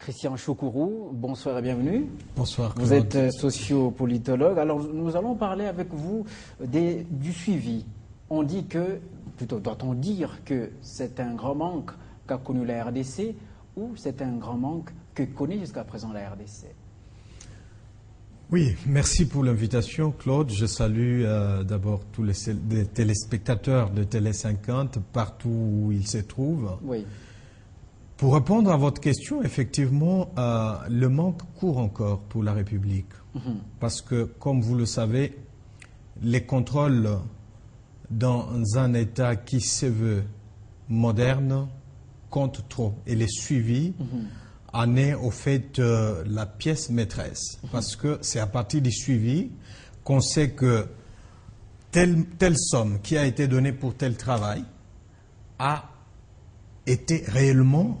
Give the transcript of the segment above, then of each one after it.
Christian Choukourou, bonsoir et bienvenue. Bonsoir Claude. Vous êtes sociopolitologue. Alors nous allons parler avec vous du suivi. On dit que, plutôt doit-on dire que c'est un grand manque qu'a connu la RDC ou c'est un grand manque que connaît jusqu'à présent la RDC? Oui, merci pour l'invitation Claude. Je salue d'abord tous les téléspectateurs de Télé 50 partout où ils se trouvent. Oui. Pour répondre à votre question, effectivement, le manque court encore pour la République. Parce que, comme vous le savez, les contrôles dans un État qui se veut moderne comptent trop. Et les suivis en est au fait la pièce maîtresse. Parce que c'est à partir du suivi qu'on sait que telle somme qui a été donnée pour tel travail a été réellement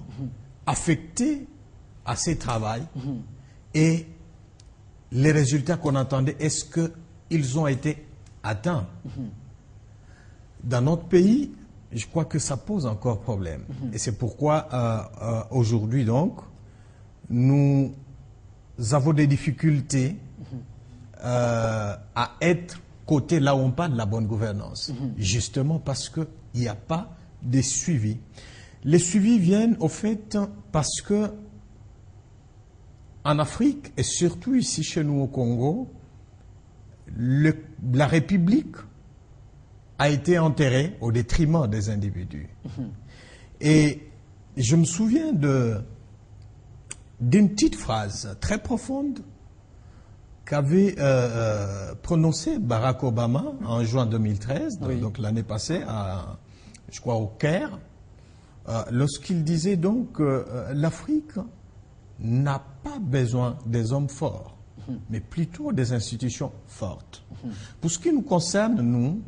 affectée à ces travaux et les résultats qu'on attendait, est-ce qu'ils ont été atteints? Dans notre pays, je crois que ça pose encore problème. Et c'est pourquoi aujourd'hui donc, nous avons des difficultés à être côté là où on parle de la bonne gouvernance. Justement parce qu'il n'y a pas de suivi. Les suivis viennent au fait parce que en Afrique et surtout ici chez nous au Congo, la République a été enterrée au détriment des individus. Et je me souviens d'une petite phrase très profonde qu'avait prononcée Barack Obama en juin 2013, oui. Donc l'année passée, je crois au Caire, lorsqu'il disait donc que l'Afrique n'a pas besoin des hommes forts, mais plutôt des institutions fortes. Pour ce qui nous concerne, nous,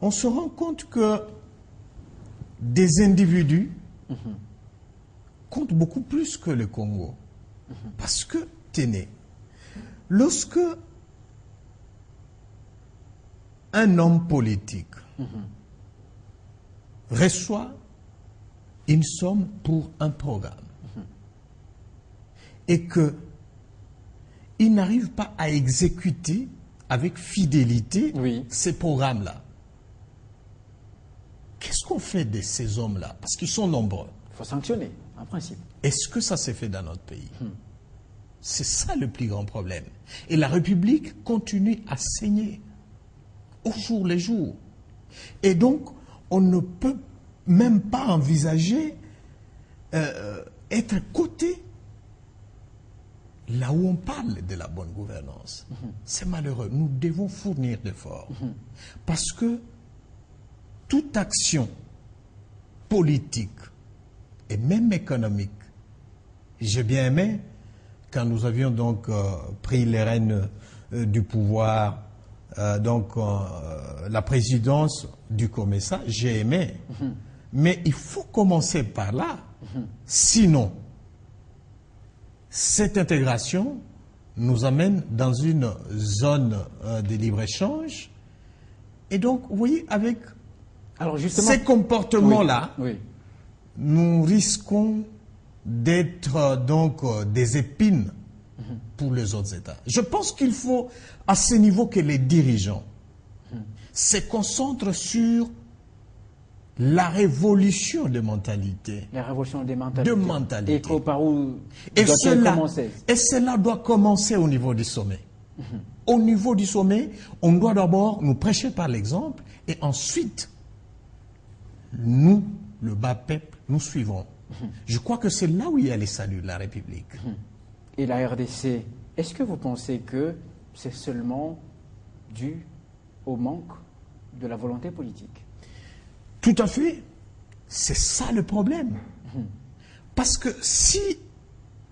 on se rend compte que des individus comptent beaucoup plus que le Congo. Parce que, tenez, lorsque un homme politique reçoit une somme pour un programme et qu'il n'arrive pas à exécuter avec fidélité ces programmes-là, qu'est-ce qu'on fait de ces hommes-là? Parce qu'ils sont nombreux. Il faut sanctionner, en principe. Est-ce que ça s'est fait dans notre pays? C'est ça le plus grand problème. Et la République continue à saigner au jour le jour. Et donc, on ne peut même pas envisager être coté là où on parle de la bonne gouvernance. C'est malheureux. Nous devons fournir d'efforts. Parce que toute action politique et même économique, j'ai bien aimé quand nous avions donc pris les rênes du pouvoir, la présidence du COMESA, j'ai aimé. Mais il faut commencer par là. Sinon, cette intégration nous amène dans une zone de libre-échange. Et donc, vous voyez, avec ces comportements-là, nous risquons d'être donc des épines pour les autres États. Je pense qu'il faut, à ce niveau, que les dirigeants se concentrent sur la révolution des mentalités. La révolution des mentalités. Et par où doit-elle commencer? Et cela doit commencer au niveau du sommet. Au niveau du sommet, on doit d'abord nous prêcher par l'exemple et ensuite, nous, le bas peuple, nous suivons. Je crois que c'est là où il y a les saluts de la République. Et la RDC, est-ce que vous pensez que c'est seulement dû au manque de la volonté politique? Tout à fait. C'est ça le problème. Parce que si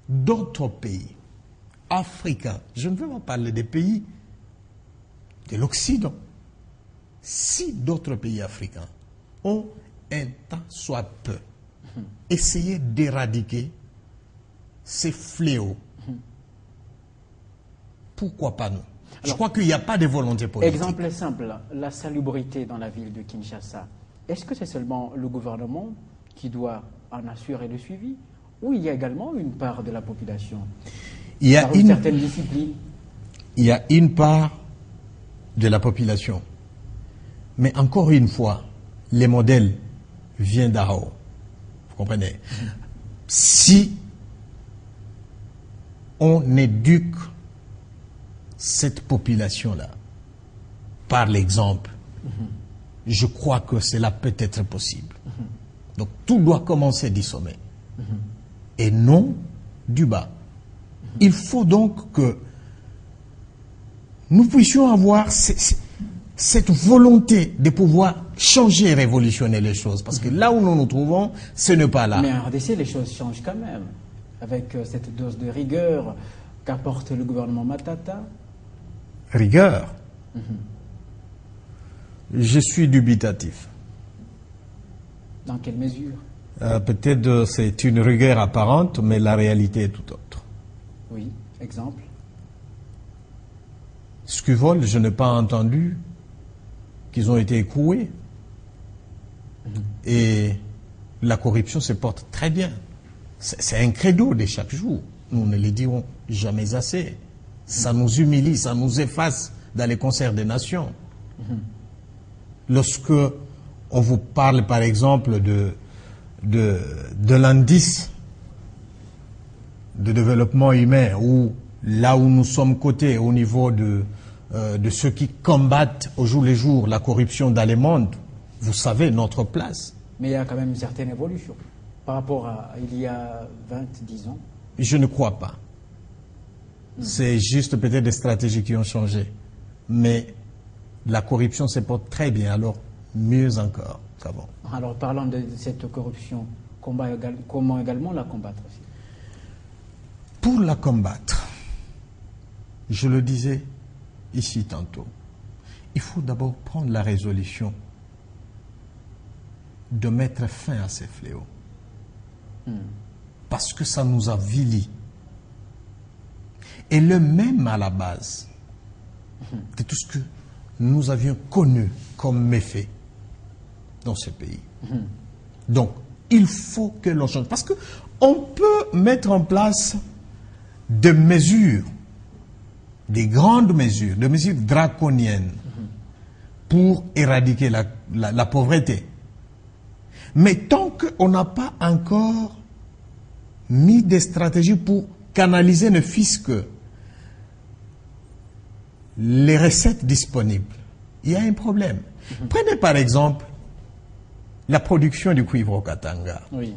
d'autres pays africains, je ne veux pas parler des pays de l'Occident, si d'autres pays africains ont un temps soit peu essayé d'éradiquer ces fléaux, pourquoi pas nous? Je crois qu'il n'y a pas de volonté politique. Exemple simple, la salubrité dans la ville de Kinshasa. Est-ce que c'est seulement le gouvernement qui doit en assurer le suivi ou il y a également une part de la population Il y a par une certaine discipline? Il y a une part de la population. Mais encore une fois, les modèles viennent d'Arao. Vous comprenez? Si on éduque cette population-là par l'exemple, je crois que cela peut être possible. Donc tout doit commencer du sommet et non du bas. Il faut donc que nous puissions avoir cette volonté de pouvoir changer et révolutionner les choses. Parce que là où nous nous trouvons, ce n'est pas là. Mais en RDC, les choses changent quand même. Avec cette dose de rigueur qu'apporte le gouvernement Matata. Rigueur. Je suis dubitatif. Dans quelle mesure? Peut-être c'est une rigueur apparente, mais la réalité est tout autre. Oui, exemple. Scuvol, je n'ai pas entendu qu'ils ont été écroués. Et la corruption se porte très bien. C'est un credo de chaque jour. Nous ne le dirons jamais assez. Ça nous humilie, ça nous efface dans les concerts des nations. Lorsque on vous parle, par exemple, de l'indice de développement humain, ou là où nous sommes cotés au niveau de ceux qui combattent au jour le jour la corruption dans le monde, vous savez notre place. Mais il y a quand même une certaine évolution par rapport à il y a 10 ans. Je ne crois pas. C'est juste peut-être des stratégies qui ont changé. Mais la corruption se porte très bien, alors mieux encore qu'avant. Alors parlant de cette corruption, comment également la combattre aussi? Pour la combattre, je le disais ici tantôt, il faut d'abord prendre la résolution de mettre fin à ces fléaux. Parce que ça nous a vilis. Et le même à la base de tout ce que nous avions connu comme méfait dans ce pays. Donc, il faut que l'on change. Parce qu'on peut mettre en place des mesures, des grandes mesures, des mesures draconiennes pour éradiquer la pauvreté. Mais tant qu'on n'a pas encore mis des stratégies pour canaliser ne fût-ce que les recettes disponibles, il y a un problème. Prenez par exemple la production du cuivre au Katanga. Oui.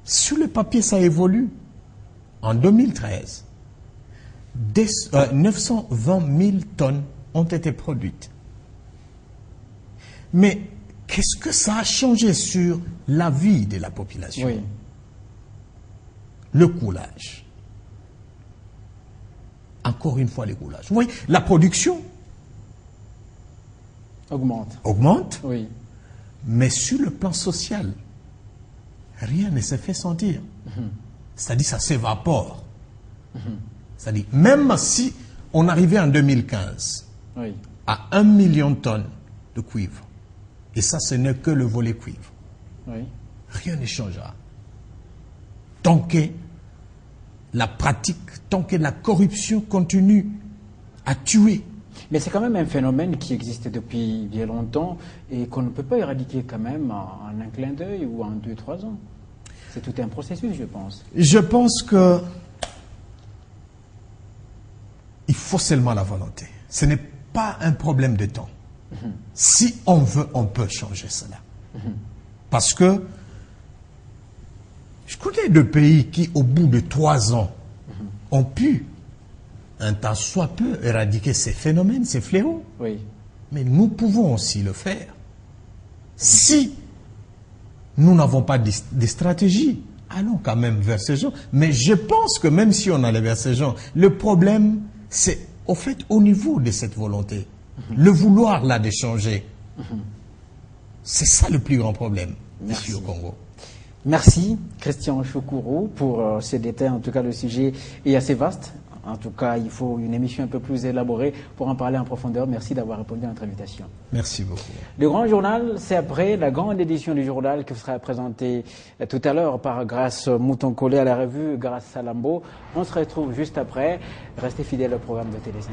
Sur le papier, ça évolue. En 2013, 920 000 tonnes ont été produites. Mais qu'est-ce que ça a changé sur la vie de la population? Oui. Le coulage. Encore une fois, le coulage. Vous voyez, la production augmente, oui. Mais sur le plan social, rien ne se fait sentir. C'est-à-dire ça s'évapore. C'est-à-dire, même si on arrivait en 2015 Oui. à 1 million de tonnes de cuivre, et ça, ce n'est que le volet cuivre, Oui. rien ne changera. Tant que la pratique, tant que la corruption continue à tuer. Mais c'est quand même un phénomène qui existe depuis bien longtemps et qu'on ne peut pas éradiquer quand même en un clin d'œil ou en 2-3 ans. C'est tout un processus, je pense. Je pense que il faut seulement la volonté. Ce n'est pas un problème de temps. Si on veut, on peut changer cela. Parce que je connais deux pays qui, au bout de 3 ans, ont pu, un temps soit peu, éradiquer ces phénomènes, ces fléaux. Oui. Mais nous pouvons aussi le faire. Si nous n'avons pas de stratégie, allons quand même vers ces gens. Mais je pense que même si on allait vers ces gens, le problème, c'est au fait au niveau de cette volonté. Le vouloir là de changer. C'est ça le plus grand problème ici au Congo. Merci Christian Choukourou pour ces détails. En tout cas, le sujet est assez vaste. En tout cas, il faut une émission un peu plus élaborée pour en parler en profondeur. Merci d'avoir répondu à notre invitation. Merci beaucoup. Le grand journal, c'est après la grande édition du journal qui vous sera présentée tout à l'heure par Grâce Mouton-Collé à la revue Grâce Salambo. On se retrouve juste après. Restez fidèles au programme de Télé 5.